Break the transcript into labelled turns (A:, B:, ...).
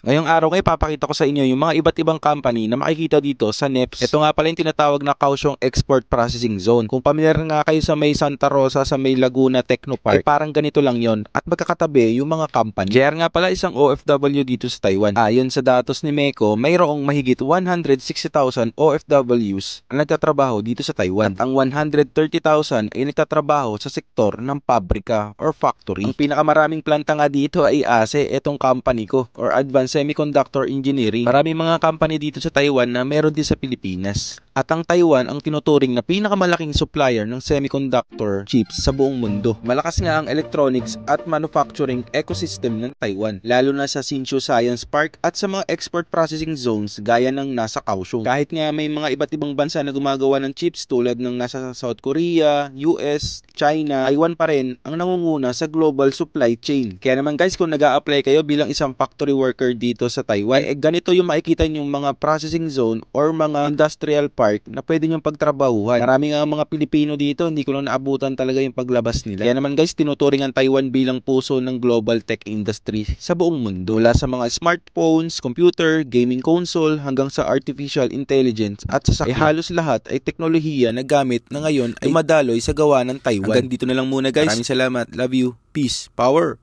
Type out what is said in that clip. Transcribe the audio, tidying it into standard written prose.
A: Ngayong araw ngayon, papakita ko sa inyo yung mga iba't ibang company na makikita dito sa NEPS. Ito nga pala yung tinatawag na Kaohsiung Export Processing Zone. Kung familiar nga kayo sa may Santa Rosa, sa may Laguna Technopark, ay parang ganito lang yon. At magkakatabi yung mga company. JR nga pala isang OFW dito sa Taiwan. Ayon sa datos ni Meco, mayroong mahigit 160,000 OFWs na nagtatrabaho dito sa Taiwan. At ang 130,000 ay nagtatrabaho sa sektor ng pabrika or factory. Ang pinakamaraming planta nga dito ay ASE, etong company ko, or Advanced Semiconductor Engineering. Maraming mga company dito sa Taiwan na meron din sa Pilipinas. At ang Taiwan ang tinuturing na pinakamalaking supplier ng semiconductor chips sa buong mundo. Malakas nga ang electronics at manufacturing ecosystem ng Taiwan, lalo na sa Hsinchu Science Park at sa mga export processing zones gaya ng nasa Kaohsiung. Kahit nga may mga iba't ibang bansa na gumagawa ng chips tulad ng nasa South Korea, US, China, Taiwan pa rin ang nangunguna sa global supply chain. Kaya naman guys, kung nag-a-apply kayo bilang isang factory worker dito sa Taiwan, ganito yung makikita yung mga processing zone or mga industrial park na pwede nyong pagtrabahuhan. Marami nga mga Pilipino dito, hindi ko lang naabutan talaga yung paglabas nila. Kaya naman guys, tinuturing ang Taiwan bilang puso ng global tech industry sa buong mundo. Mula sa mga smartphones, computer, gaming console, hanggang sa artificial intelligence at sasakyan. Halos lahat ay teknolohiya na gamit na ngayon ay dumadaloy sa gawa ng Taiwan. Hanggang dito na lang muna guys. Maraming salamat. Love you. Peace. Power.